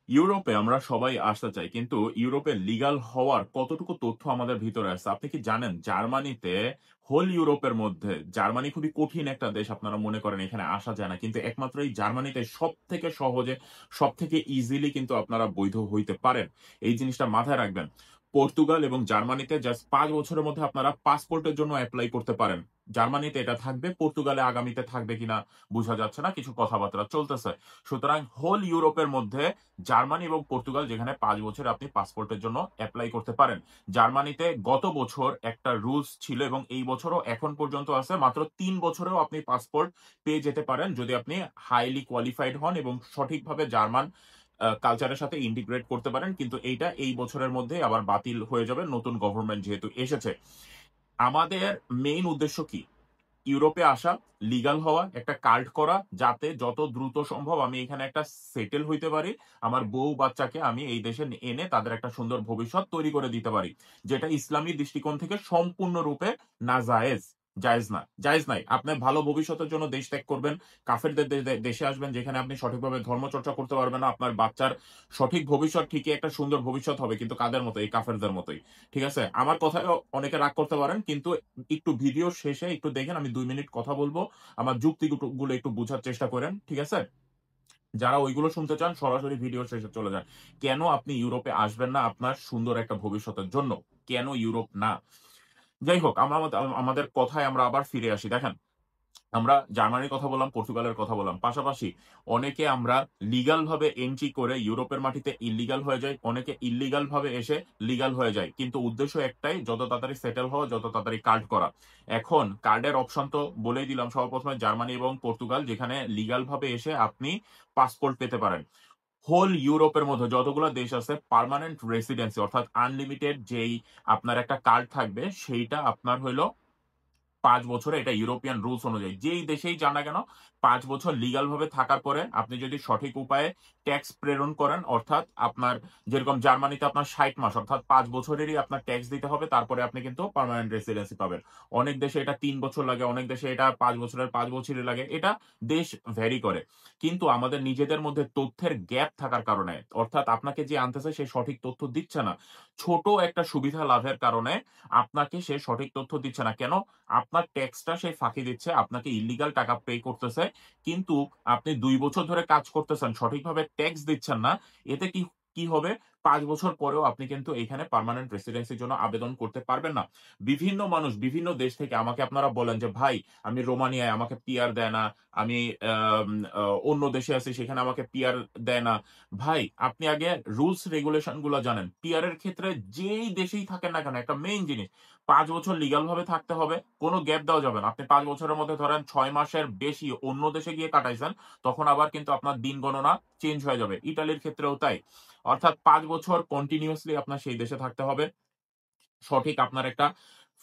ইউরোপে আমরা সবাই আসতে চাই। কিন্তু ইউরোপে লিগাল হওয়ার কতটুকু তথ্য আমাদের ভিতরে আছে? আপনি কি জানেন জার্মানিতে হোল ইউরোপের মধ্যে জার্মানি খুবই কঠিন একটা দেশ আপনারা মনে করেন এখানে আসা যায় না। কিন্তু একমাত্র এই জার্মানিতে সবথেকে সহজে, সবথেকে ইজিলি কিন্তু আপনারা বৈধ হইতে পারেন। এই জিনিসটা মাথায় রাখবেন। পর্তুগাল এবং জার্মানিতে জাস্ট ৫ বছরের মধ্যে আপনারা পাসপোর্টের জন্য এপ্লাই করতে পারেন। জার্মানিতে এটা থাকবে, পর্তুগালে আগামীতে থাকবে কিনা বুঝা যাচ্ছে না। কিছু কথাবার্তা চলতেছে। সুতরাং হোল ইউরোপের মধ্যে জার্মানি এবং পর্তুগাল যেখানে ৫ বছর আপনি পাসপোর্টের জন্য এপ্লাই করতে পারেন। জার্মানিতে গত বছর একটা রুলস ছিল এবং এই বছরও এখন পর্যন্ত আছে। মাত্র ৩ বছরেও আপনি পাসপোর্ট পেয়ে যেতে পারেন যদি আপনি হাইলি কোয়ালিফাইড হন এবং সঠিকভাবে জার্মান কালচারের সাথে ইন্টিগ্রেট করতে পারেন। কিন্তু এইটা এই বছরের মধ্যে আবার বাতিল হয়ে যাবে নতুন গভর্নমেন্ট যেহেতু এসেছে। আমাদের মেইন উদ্দেশ্য কি? ইউরোপে আসা, লিগাল হওয়া, একটা কার্ড করা, যাতে যত দ্রুত সম্ভব আমি এখানে একটা সেটেল হইতে পারি। আমার বউ বাচ্চাকে আমি এই দেশে এনে তাদের একটা সুন্দর ভবিষ্যৎ তৈরি করে দিতে পারি। যেটা ইসলামী দৃষ্টিকোণ থেকে সম্পূর্ণরূপে নাজায়েজ। জায়েজ না। জায়েজ নাই। আপনি ভালো ভবিষ্যতের জন্য দেশ ত্যাগ করবেন, কাফেরদের দেশে আসবেন যেখানে আপনি সঠিকভাবে ধর্মচর্চা করতে পারবেন না। আপনার বাচ্চার সঠিক ভবিষ্যৎ ঠিকই একটা সুন্দর ভবিষ্যৎ হবে কিন্তু কাদের মতো? এই কাফেরদের মতোই। ঠিক আছে? আমার কথায় অনেকে রাগ করতে পারেন কিন্তু একটু ভিডিও শেষে একটু দেখেন আমি ২ মিনিট কথা বলবো। আমার যুক্তিগুলো একটু বুঝার চেষ্টা করেন। ঠিক আছে? যারা ওইগুলো শুনতে চান সরাসরি ভিডিও শেষে চলে যান। কেন আপনি ইউরোপে আসবেন না আপনার সুন্দর একটা ভবিষ্যতের জন্য? কেন ইউরোপ না? যাই হোক আমরা আমাদের কথায় আমরা আবার ফিরে আসি। দেখেন আমরা জার্মানির কথা বললাম, পর্তুগালের কথা বললাম। পাশাপাশি অনেকে আমরা লিগাল ভাবে এন্ট্রি করে ইউরোপের মাটিতে ইল্লিগাল হয়ে যাই। অনেকে ইল্লিগাল ভাবে এসে লিগাল হয়ে যায়। কিন্তু উদ্দেশ্য একটাই যত তাড়াতাড়ি সেটেল হওয়া, যত তাড়াতাড়ি কার্ড করা। এখন কার্ডের অপশন তো বলেই দিলাম সর্বপ্রথমে জার্মানি এবং পর্তুগাল যেখানে লিগাল ভাবে এসে আপনি পাসপোর্ট পেতে পারেন। হোল ইউরোপের মধ্যে যতগুলো দেশ আছে পার্মানেন্ট রেসিডেন্সি অর্থাৎ আনলিমিটেড যেই আপনার একটা কার্ড থাকবে সেইটা আপনার হইল ৫ বছরে এটা ইউরোপিয়ান রুলস অনুযায়ী। যেই দেশেই যান না কেন ৫ বছর লিগাল ভাবে থাকার পরে আপনি যদি সঠিক উপায়ে ট্যাক্স প্রেরণ করেন অর্থাৎ আপনার যেরকম জার্মানিতে আপনার ৬০ মাস অর্থাৎ ৫ বছরেরই আপনার ট্যাক্স দিতে হবে তারপরে আপনি কিন্তু পার্মানেন্ট রেসিডেন্সি পাবেন। অনেক দেশে এটা ৩ বছর লাগে, অনেক দেশে এটা ৫ বছরের ৫ বছরই লাগে। এটা দেশ ভ্যারি করে। কিন্তু আমাদের নিজেদের মধ্যে তথ্যের গ্যাপ থাকার কারণে অর্থাৎ আপনাকে যে আনতেছে সে সঠিক তথ্য দিচ্ছে না। ছোট একটা সুবিধা লাভের কারণে আপনাকে সে সঠিক তথ্য দিচ্ছে না। কেন? আপনার ট্যাক্সটা সে ফাঁকি দিচ্ছে, আপনাকে ইল্লিগাল টাকা পে করতেছে। কিন্তু আপনি ২ বছর ধরে কাজ করতেছেন, সঠিকভাবে ট্যাক্স দিচ্ছেন না। এতে কি কি হবে? ৫ বছর পরেও আপনি কিন্তু এখানে পার্মানেন্ট রেসিডেন্সির জন্য আবেদন করতে পারবেন না। বিভিন্ন মানুষ বিভিন্ন দেশ থেকে আমাকে আপনারা বলেন যে, "ভাই, আমি রোমানিয়ায় আমাকে পিআর দেয় না। আমি আম আ অন্য দেশে আছি সেখানে আমাকে পিআর দেয় না।" ভাই, আপনি আগে রুলস রেগুলেশন গুলা জানেন। পিআর এর ক্ষেত্রে যেই দেশেই থাকেন না কেন একটা মেইন জিনিস ৫ বছর লিগাল ভাবে থাকতে হবে। কোন গ্যাপ দেওয়া যাবে না। আপনি ৫ বছরের মধ্যে ধরেন ৬ মাসের বেশি অন্য দেশে গিয়ে কাটাইছেন, তখন আবার কিন্তু আপনার দিন গণনা চেঞ্জ হয়ে যাবে। ইতালির ক্ষেত্রেও তাই। অর্থাৎ ৫ বছর কন্টিনিউয়াসলি আপনার সেই দেশে থাকতে হবে। সঠিক আপনার একটা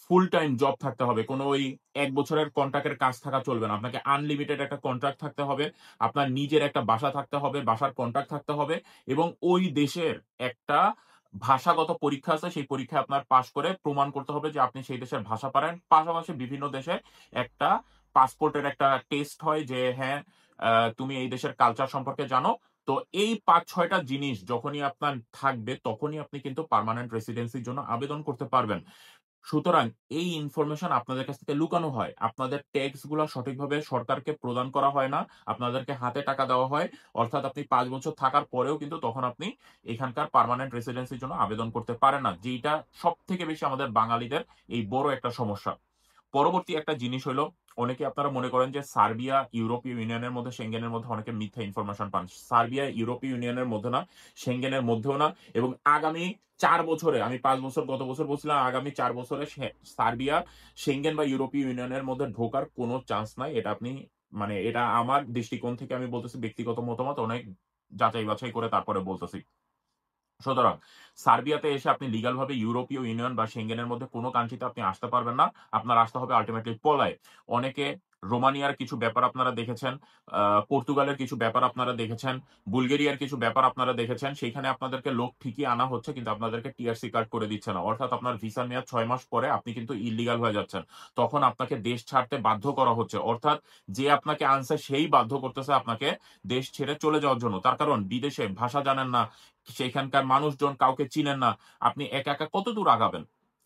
ফুল টাইম জব থাকতে হবে। কোন ওই ১ বছরের কন্ট্রাক্টের কাজ থাকা চলবে না। আপনাকে আনলিমিটেড একটা কন্ট্রাক্ট থাকতে হবে। আপনার নিজের একটা বাসা থাকতে হবে, বাসার কন্ট্রাক্ট থাকতে হবে এবং ওই দেশের একটা ভাষাগত পরীক্ষা আছে। সেই পরীক্ষায় আপনার পাস করে প্রমাণ করতে হবে যে আপনি সেই দেশের ভাষা পারেন। পাশাপাশি বিভিন্ন দেশে একটা পাসপোর্টের একটা টেস্ট হয় যে হ্যাঁ, তুমি এই দেশের কালচার সম্পর্কে জানো। তো এই ৫-৬ টা জিনিস যখনই আপনার থাকবে তখনই আপনি কিন্তু পার্মানেন্ট রেসিডেন্সির জন্য আবেদন করতে পারবেন। সুতরাং এই ইনফরমেশন আপনাদের কাছ থেকে লুকানো হয়। আপনাদের ট্যাক্স গুলা সঠিকভাবে সরকারকে প্রদান করা হয় না। আপনাদেরকে হাতে টাকা দেওয়া হয়। অর্থাৎ আপনি ৫ বছর থাকার পরেও কিন্তু তখন আপনি এখানকার পার্মানেন্ট রেসিডেন্সির জন্য আবেদন করতে পারেন না। যেইটা সবথেকে বেশি আমাদের বাঙালিদের এই বড় একটা সমস্যা। পরবর্তী একটা জিনিস হইলো, অনেকে আপনারা মনে করেন যে সার্বিয়া ইউরোপীয় ইউনিয়নের মধ্যে, সেঙ্গেনের মধ্যে অনেকে মিথ্যা ইনফরমেশন পান। সার্বিয়া ইউরোপীয় ইউনিয়নের মধ্যে না, সেঙ্গেনের মধ্যেও না এবং আগামী ৪ বছরে আমি ৫ বছর গত বছর বলছিলাম আগামী ৪ বছরে সার্বিয়া সেঙ্গেন বা ইউরোপীয় ইউনিয়নের মধ্যে ঢোকার কোনো চান্স নাই। এটা আপনি মানে এটা আমার দৃষ্টিকোণ থেকে আমি বলতেছি ব্যক্তিগত মতামত অনেক যাচাই বাছাই করে তারপরে বলতেছি। সুতরাং সার্বিয়াতে এসে আপনি লিগাল ভাবে ইউরোপীয় ইউনিয়ন বা সেঙ্গেনের মধ্যে কোন কান্ট্রিতে আপনি আসতে পারবেন না। আপনার আসতে হবে আল্টিমেটলি পলায়ে। অনেকে রোমানিয়ার কিছু ব্যাপার আপনারা দেখেছেন, পর্তুগালের কিছু ব্যাপার আপনারা দেখেছেন, বুলগেরিয়ার কিছু ব্যাপার আপনারা দেখেছেন। সেইখানে আপনাদেরকে লোক ঠিকই আনা হচ্ছে কিন্তু আপনাদেরকে টিআরসি কার্ড করে দিচ্ছে না। অর্থাৎ আপনার ভিসার মেয়াদ ৬ মাস পরে আপনি কিন্তু ইল্লিগাল হয়ে যাচ্ছেন। তখন আপনাকে দেশ ছাড়তে বাধ্য করা হচ্ছে। অর্থাৎ যে আপনাকে আনছে সেই বাধ্য করতেছে আপনাকে দেশ ছেড়ে চলে যাওয়ার জন্য। তার কারণ বিদেশে ভাষা জানেন না, সেখানকার মানুষজন কাউকে চিনেন না। আপনি একা, একা কতদূর আগাবেন?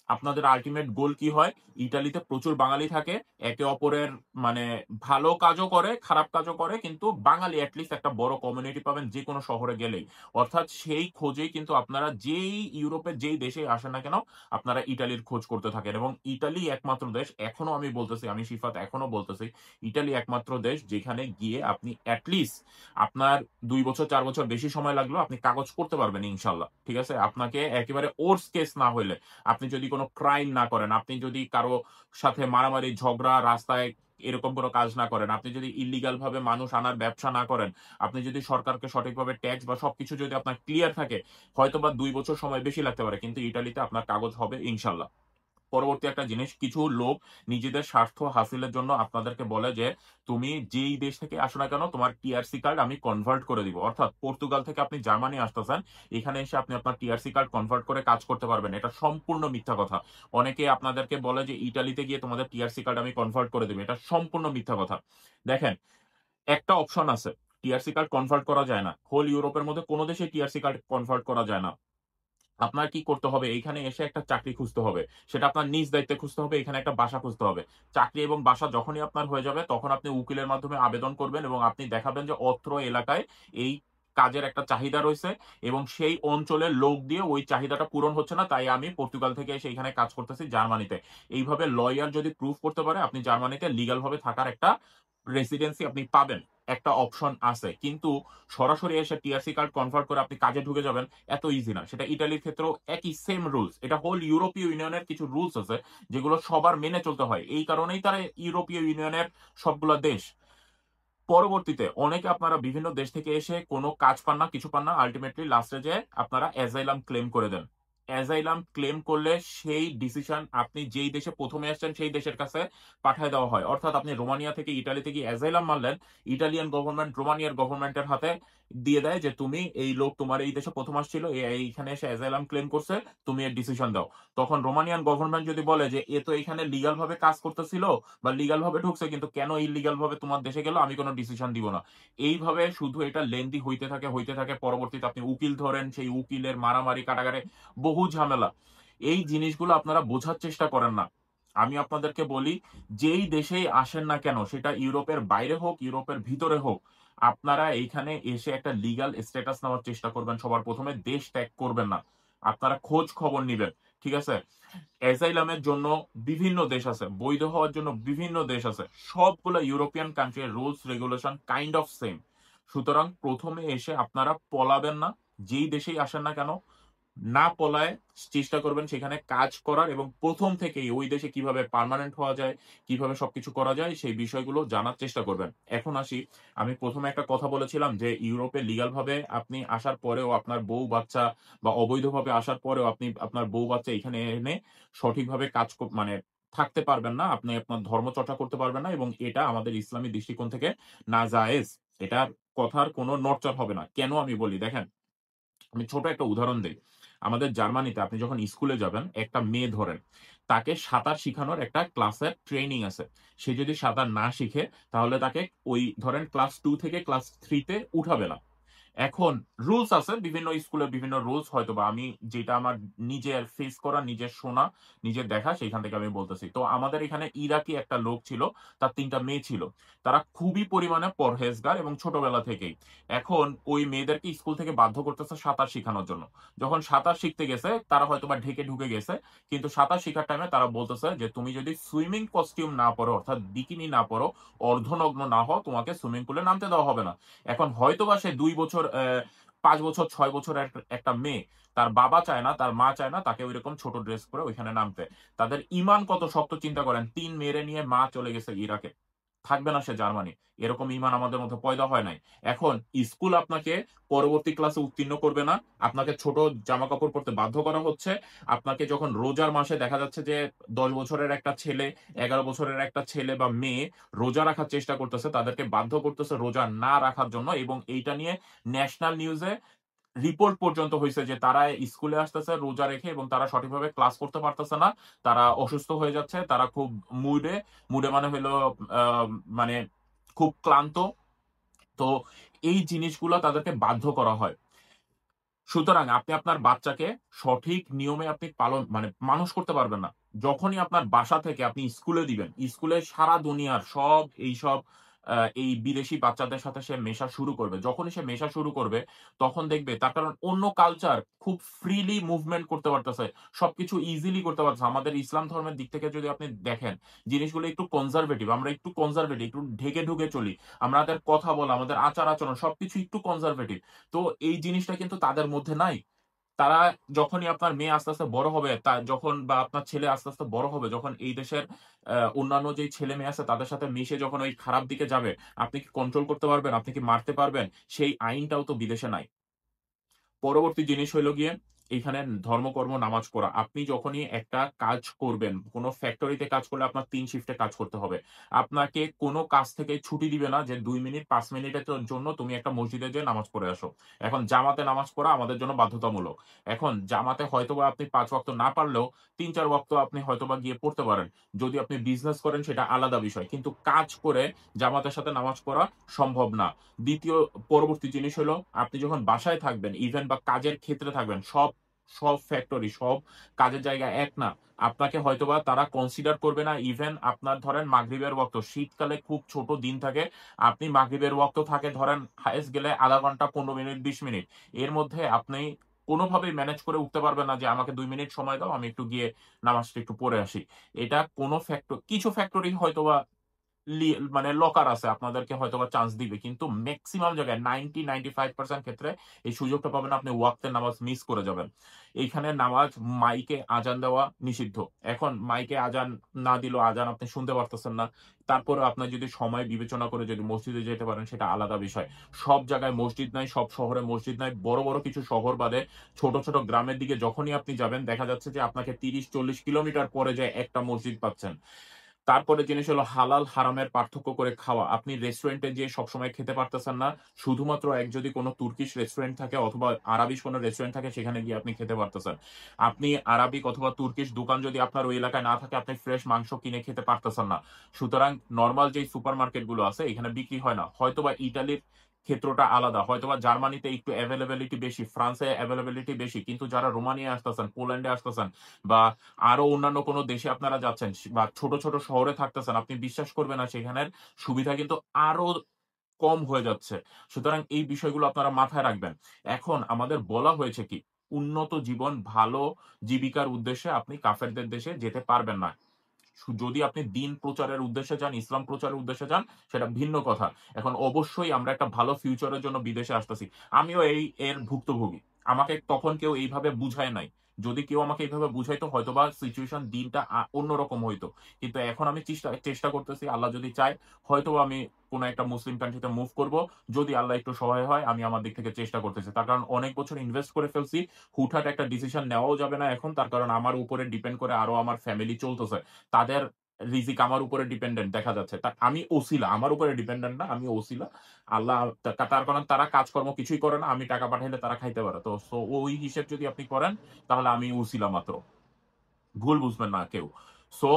আপনাদের আল্টিমেট গোল কি হয়? ইতালিতে প্রচুর বাঙালি থাকে। একে অপরের মানে ভালো কাজও করে, খারাপ কাজও করে। কিন্তু বাঙালি এট লিস্ট একটা বড় কমিউনিটি পাবেন যেকোনো শহরে গেলেই। অর্থাৎ সেই খোঁজেই কিন্তু আপনারা যেই ইউরোপের যেই দেশেই আসেন না কেন, আপনারা ইটালির খোঁজ করতে থাকেন। এবং ইতালি একমাত্র দেশ, এখনো আমি বলতেছি, আমি শিফাত এখনো বলতেছি, ইটালি একমাত্র দেশ যেখানে গিয়ে আপনি এট লিস্ট আপনার ২ বছর ৪ বছর বেশি সময় লাগলেও আপনি কাগজ করতে পারবেন ইনশাআল্লাহ। ঠিক আছে? আপনাকে একেবারে ওর্স কেস না হইলে, আপনি যদি কোন ক্রাইম না করেন, আপনি যদি কারো সাথে মারামারি, ঝগড়া, রাস্তায় এরকম কোন কাজ না করেন, আপনি যদি ইল্লিগাল ভাবে মানুষ আনার ব্যবসা না করেন, আপনি যদি সরকারকে সঠিকভাবে ট্যাক্স বা সবকিছু যদি আপনার ক্লিয়ার থাকে, হয়তোবা ২ বছর সময় বেশি লাগতে পারে। কিন্তু ইটালিতে আপনার কাগজ হবে ইনশাআল্লাহ। পরবর্তী একটা জিনিস, কিছু লোক নিজেদের স্বার্থ হাসিলের জন্য আপনাদেরকে বলে যে, "তুমি যেই দেশ থেকে আসো না কেন, তোমার টিআরসি কার্ড আমি কনভার্ট করে দিব।" অর্থাৎ পর্তুগাল থেকে আপনি জার্মানি আসতেছেন, এখানে এসে আপনি আপনার টিআরসি কার্ড কনভার্ট করে কাজ করতে পারবেন। এটা সম্পূর্ণ মিথ্যা কথা। অনেকে আপনাদেরকে বলে যে, "ইটালিতে গিয়ে তোমাদের টিআরসি কার্ড আমি কনভার্ট করে দিব।" এটা সম্পূর্ণ মিথ্যা কথা। দেখেন, একটা অপশন আছে। টিআরসি কার্ড কনভার্ট করা যায় না। হোল ইউরোপের মধ্যে কোন দেশেই টিআরসি কার্ড কনভার্ট করা যায় না। আপনার কি করতে হবে? এইখানে এসে একটা চাকরি খুঁজতে হবে। সেটা আপনার নিজ দায়িত্বে খুঁজতে হবে। এখানে একটা বাসা খুঁজতে হবে। চাকরি এবং বাসা যখনই আপনার হয়ে যাবে, তখন আপনি উকিলের মাধ্যমে আবেদন করবেন এবং আপনি দেখাবেন যে অত্র এলাকায় এই কাজের একটা চাহিদা রইছে এবং সেই অঞ্চলের লোক দিয়ে ওই চাহিদাটা পূরণ হচ্ছে না। তাই আমি পর্তুগাল থেকে এসে এখানে কাজ করতেছি জার্মানিতে। এইভাবে লয়ার যদি প্রুফ করতে পারে, আপনি জার্মানিতে লিগাল ভাবে থাকার একটা রেসিডেন্সি আপনি পাবেন। একটা অপশন আছে। কিন্তু সরাসরি এসে টিআরসি কার্ড কনভার্ট করে আপনি কাজে ঢুকে যাবেন, এত ইজি না। সেটা ইটালির ক্ষেত্রেও একই সেম রুলস। এটা হোল ইউরোপীয় ইউনিয়নের কিছু রুলস আছে, যেগুলো সবার মেনে চলতে হয়। এই কারণেই তারা ইউরোপীয় ইউনিয়নের সবগুলা দেশ। পরবর্তীতে অনেকে আপনারা বিভিন্ন দেশ থেকে এসে কোন কাজ পান না, কিছু পান না। আল্টিমেটলি লাস্টে যেয়ে আপনারা অ্যাজাইলাম ক্লেম করে দেন। অ্যাজাইলাম ক্লেম করলে সেই ডিসিশন আপনি যেই দেশে ১ম এ আসছেন সেই দেশের কাছে পাঠায় দেওয়া হয়। অর্থাৎ আপনি রোমানিয়া থেকে ইটালিতে গিয়ে অ্যাজাইলাম মারলেন, ইটালিয়ান গভর্নমেন্ট রোমানিয়ার গভর্নমেন্টের হাতে দিয়ে দেয় যে, "তুমি এই লোক তোমার এই দেশে ১ম আসছিল, এইখানে এসে অ্যাজাইলাম ক্লেম করছে, তুমি এর ডিসিশন দাও।" তখন রোমানিয়ান গভর্নমেন্ট যদি বলে যে, "এ তো এখানে লিগাল ভাবে কাজ করতেছিল বা লিগাল ভাবে ঢুকছে, কিন্তু কেন ইল্লিগাল ভাবে তোমার দেশে গেল, আমি কোন ডিসিশন দিব না।" এইভাবে শুধু এটা লেন্দি হইতে থাকে, হইতে থাকে। পরবর্তীতে আপনি উকিল ধরেন, সেই উকিলের মারামারি কাটাগারে বহু ঝামেলা। এই জিনিসগুলো আপনারা বোঝার চেষ্টা করেন না। আমি আপনাদেরকে বলি, যেই দেশেই আসেন না কেন, সেটা ইউরোপের বাইরে হোক, ইউরোপের ভিতরে হোক, আপনারা এইখানে এসে একটা লিগাল স্ট্যাটাস নেওয়ার চেষ্টা করবেন। সবার ১ম এ দেশ ত্যাগ করবেন না। আপনারা খোঁজ খবর নিবেন। ঠিক আছে? অ্যাসাইলামের জন্য বিভিন্ন দেশ আছে। বৈধ হওয়ার জন্য বিভিন্ন দেশ আছে। সবগুলা ইউরোপিয়ান কান্ট্রি এর rules regulation kind of same. সুতরাং ১ম এ এসে আপনারা পলাবেন না। যেই দেশেই আসেন না কেন, না পলায়ে চেষ্টা করবেন সেখানে কাজ করার এবং ১ম থেকেই ওই দেশে কিভাবে পার্মানেন্ট হওয়া যায়, কিভাবে সবকিছু করা যায় সেই বিষয়গুলো জানার চেষ্টা করবেন। এখন আসি, আমি ১ম এ একটা কথা বলেছিলাম যে ইউরোপে লিগাল ভাবে আপনি আসার পরেও আপনার বউ-বাচ্চা বা অবৈধভাবে আসার পরেও আপনি আপনার বউ-বাচ্চা এখানে এনে সঠিকভাবে কাজ মানে থাকতে পারবেন না। আপনি আপনার ধর্মচর্চা করতে পারবেন না এবং এটা আমাদের ইসলামী দৃষ্টিকোণ থেকে নাজায়েজ। এটার কথার কোনো নড়চড় হবে না। কেন আমি বলি দেখেন, আমি ছোট একটা উদাহরণ দেই। আমাদের জার্মানিতে আপনি যখন স্কুলে যাবেন, একটা মেয়ে ধরেন, তাকে সাঁতার শিখানোর একটা ক্লাসের ট্রেনিং আছে। সে যদি সাঁতার না শিখে, তাহলে তাকে ওই ধরেন ক্লাস 2 থেকে ক্লাস 3 তে উঠাবে না। এখন রুলস আছে, বিভিন্ন স্কুলে বিভিন্ন রুলস, হয়তোবা আমি যেটা আমার নিজের ফেস করা, নিজের শোনা, নিজের দেখা সেইখান থেকে আমি বলতেছি। তো আমাদের এখানে ইরাকি একটা লোক ছিল, তার ৩ টা মেয়ে ছিল। তারা খুবই পরিমাণে পরহেজগার এবং ছোটবেলা থেকেই। এখন ওই মেয়েদেরকে স্কুল থেকে বাধ্য করতেছে সাঁতার শিখানোর জন্য। যখন সাঁতার শিখতে গেছে, তারা হয়তোবা ঢেকে ঢুকে গেছে। কিন্তু সাঁতার শিখার টাইমে তারা বলতেছে যে, "তুমি যদি সুইমিং কস্টিউম না পরো, অর্থাৎ বিকিনি না পরো, অর্ধনগ্ন না হও, তোমাকে সুইমিং পুলে নামতে দেওয়া হবে না।" এখন হয়তোবা সে ২ বছর ৫ বছর ৬ বছরের একটা মেয়ে। তার বাবা চায় না, তার মা চায় না তাকে ঐরকম ছোট ড্রেস পরে ওইখানে নামতে। তাদের ঈমান কত শক্ত চিন্তা করেন। ৩ মেয়েরে নিয়ে মা চলে গেছে ইরাকে। থাকবে না সে জার্মানি। এরকম ঈমান আমাদের মধ্যে পয়দা হয় নাই। এখন স্কুল আপনাকে পরবর্তী ক্লাসে উত্তীর্ণ করবে না। আপনাকে ছোট জামাকাপড় পরতে বাধ্য করা হচ্ছে। আপনাকে যখন রোজার মাসে দেখা যাচ্ছে যে ১০ বছরের একটা ছেলে, ১১ বছরের একটা ছেলে বা মেয়ে রোজা রাখার চেষ্টা করতেছে, তাদেরকে বাধ্য করতেছে রোজা না রাখার জন্য, এবং এইটা নিয়ে ন্যাশনাল নিউজে রিপোর্ট পর্যন্ত হইছে যে তারা স্কুলে আসতেছে রোজা রেখে এবং তারা সঠিকভাবে ক্লাস করতে পারতেছে না। তারা অসুস্থ হয়ে যাচ্ছে। তারা খুব মুডে মানে হইলো আ মানে খুব ক্লান্ত। তো এই জিনিসগুলা তাদেরকে বাধ্য করা হয়। সুতরাং আপনি আপনার বাচ্চাকে সঠিক নিয়মে আপনি মানে মানুষ করতে পারবেন না। যখনই আপনার বাসা থেকে আপনি স্কুলে দিবেন, স্কুলে সারা দুনিয়ার সব এইসব এই বিদেশি বাচ্চাদের সাথে সে মেশা শুরু করবে। যখনই সে মেশা শুরু করবে, তখন দেখবে তার কারণ অন্য কালচার খুব ফ্রিলি মুভমেন্ট করতে পারতেছে। সবকিছু ইজিলি করতে পারতেছে। আমাদের ইসলাম ধর্মের দিক থেকে যদি আপনি দেখেন, জিনিসগুলো একটু কনজারভেটিভ। আমরা একটু কনজারভেটিভ, একটু ঢেকে ঢুকে চলি। আমাদের কথা বলা, আমাদের আচার-আচরণ সবকিছু একটু কনজারভেটিভ। তো এই জিনিসটা কিন্তু তাদের মধ্যে নাই। তারা যখনই আপনার মেয়ে আস্তে, আস্তে বড় হবে, যখন বা আপনার ছেলে আস্তে, আস্তে বড় হবে, যখন এই দেশের অন্যান্য যেই ছেলে-মেয়ে আছে তাদের সাথে মিশে যখন ওই খারাপ দিকে যাবে, আপনি কি কন্ট্রোল করতে পারবেন? আপনি কি মারতে পারবেন? সেই আইনটাও তো বিদেশে নাই। পরবর্তী জিনিস হইল গিয়ে এইখানে ধর্মকর্ম নামাজ পড়া। আপনি যখনই একটা কাজ করবেন, কোন ফ্যাক্টরিতে কাজ করলে আপনার ৩ শিফটে কাজ করতে হবে। আপনাকে কোন কাজ থেকে ছুটি দিবে না যে ২ মিনিট ৫ মিনিটের জন্য তুমি একটা মসজিদে যেয়ে নামাজ পড়ে আসো। এখন জামাতে নামাজ পড়া আমাদের জন্য বাধ্যতামূলক। এখন জামাতে হয়তোবা আপনি ৫ ওয়াক্ত না পারলেও ৩-৪ ওয়াক্ত আপনি হয়তোবা গিয়ে পড়তে পারেন। যদি আপনি বিজনেস করেন সেটা আলাদা বিষয়। কিন্তু কাজ করে জামাতের সাথে নামাজ পড়া সম্ভব না। পরবর্তী জিনিস হলো আপনি যখন বাসায় থাকবেন, ইভেন বা কাজের ক্ষেত্রে থাকবেন, সব ফ্যাক্টরি, সব কাজের জায়গা এক না। আপনাকে হয়তোবা তারা কনসিডার করবে না। ইভেন আপনার ধরেন মাগরিবের ওয়াক্ত, শীতকালে খুব ছোট দিন থাকে। আপনি মাগরিবের ওয়াক্ত থাকে ধরেন হাইয়েস্ট গেলে ০.৫ ঘন্টা, ১৫ মিনিট, ২০ মিনিট। এর মধ্যে আপনি কোনভাবেই ম্যানেজ করে উঠতে পারবেন না যে আমাকে ২ মিনিট সময় দাও, আমি একটু গিয়ে নামাজটা একটু পড়ে আসি। এটা কোন কিছু ফ্যাক্টরি হয়তোবা মানে লকার আছে, আপনাদেরকে হয়তোবা চান্স দিবে। কিন্তু মেক্সিমাম জায়গায় ৯০-৯৫% ক্ষেত্রে এই সুযোগটা পাবেন, আপনি ওয়াক্তের নামাজ মিস করে যাবেন। এইখানে নামাজ মাইকে আজান দেওয়া নিষিদ্ধ। এখন মাইকে আজান না দিলেও আজান আপনি শুনতে পারতেছেন না। তারপরেও আপনার যদি সময় বিবেচনা করে যদি মসজিদে যেতে পারেন সেটা আলাদা বিষয়। সব জায়গায় মসজিদ নাই, সব শহরে মসজিদ নাই। বড়, বড় কিছু শহর বাদে ছোট, ছোট গ্রামের দিকে যখনই আপনি যাবেন দেখা যাচ্ছে যে আপনাকে ৩০-৪০ কিলোমিটার পরে যেয়ে একটা মসজিদ পাচ্ছেন। তারপরে জিনিস হলো হালাল হারামের পার্থক্য করে খাওয়া। আপনি রেস্টুরেন্টে যেয়ে সবসময় খেতে পারতেছেন না। শুধুমাত্র যদি কোন তুর্কিশ রেস্টুরেন্ট থাকে অথবা আরাবিস কোন রেস্টুরেন্ট থাকে সেখানে গিয়ে আপনি খেতে পারতেছেন। আপনি আরাবিক অথবা তুর্কিশ দোকান যদি আপনার ওই এলাকায় না থাকে আপনি ফ্রেশ মাংস কিনে খেতে পারতেছেন না। সুতরাং নরমাল যেই সুপারমার্কেট গুলো আছে এখানে বিক্রি হয় না। হয়তোবা ইটালির ক্ষেত্রটা আলাদা। হয়তোবা জার্মানিতে একটু এভেইলেবিলিটি বেশি, ফ্রান্সে এভেইলেবিলিটি বেশি। কিন্তু যারা রোমানিয়ায় আসতেছেন, পোল্যান্ডে আসতেছেন বা আরো অন্যান্য কোনো দেশে আপনারা যাচ্ছেন বা ছোট, ছোট শহরে থাকতেছেন, আপনি বিশ্বাস করবেন না সেখানের সুবিধা কিন্তু আরো কম হয়ে যাচ্ছে। সুতরাং এই বিষয়গুলো আপনারা মাথায় রাখবেন। এখন আমাদের বলা হয়েছে কি? উন্নত জীবন, ভালো জীবিকার উদ্দেশ্যে আপনি কাফেরদের দেশে যেতে পারবেন না। যদি আপনি দিন প্রচারের উদ্দেশ্যে যান, ইসলাম প্রচারের উদ্দেশ্যে যান, সেটা ভিন্ন কথা। এখন অবশ্যই আমরা একটা ভালো ফিউচারের জন্য বিদেশে আসতেছি। আমিও এর ভুক্তভোগী। আমাকে তখন কেউ এইভাবে বুঝায় নাই। যদি কেউ আমাকে এইভাবে বুঝাইতো হয়তোবা সিচুয়েশন দিনটা অন্যরকম হইতো। কিন্তু এখন আমি চেষ্টা করতেছি, আল্লাহ যদি চায় হয়তোবা আমি কোন একটা মুসলিম কান্ট্রিতে মুভ করব। যদি আল্লাহ একটু সহায় হয় আমি আমার দিক থেকে চেষ্টা করতেছি। তার কারণ অনেক বছর ইনভেস্ট করে ফেলছি। হুটহাট একটা ডিসিশন নেওয়াও যাবে না এখন। তার কারণ আমার উপরে ডিপেন্ড করে আরো আমার ফ্যামিলি চলতেছে। তাদের রিজিক আমার উপরে ডিপেন্ডেন্ট দেখা যাচ্ছে। আমি ওসিলা। আমার উপরে ডিপেন্ডেন্ট না। আমি ওসিলা। আল্লাহ তার কারণ তারা কাজকর্ম কিছুই করে না। আমি টাকা পাঠাইলে তারা খাইতে পারে। তো ওই হিসেব যদি আপনি করেন তাহলে আমি ওসিলা মাত্র। ভুল বুঝবেন না কেউ। সো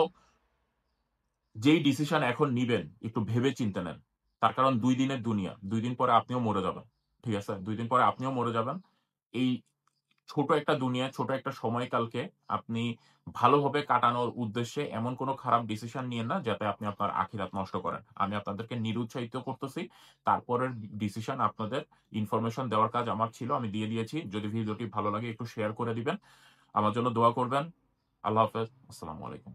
যেই ডিসিশন এখন নিবেন একটু ভেবে চিন্তে নেন। তার কারণ ২ দিনের দুনিয়া। ২ দিন পরে আপনিও মরে যাবেন। ঠিক আছে? ২ দিন পরে আপনিও মরে যাবেন। এই ছোট একটা দুনিয়া, ছোট একটা সময়কালকে আপনি ভালোভাবে কাটানোর উদ্দেশ্যে এমন কোন খারাপ ডিসিশন নিয়েন না যাতে আপনি আপনার আখিরাত নষ্ট করেন। আমি আপনাদেরকে নিরুৎসাহিত করতেছি। তারপরের ডিসিশন আপনাদের ইনফরমেশন দেওয়ার কাজ আমার ছিল। আমি দিয়ে দিয়েছি। যদি ভিডিওটি ভালো লাগে একটু শেয়ার করে দিবেন। আমার জন্য দোয়া করবেন। আল্লাহ হাফেজ। আসসালামু আলাইকুম।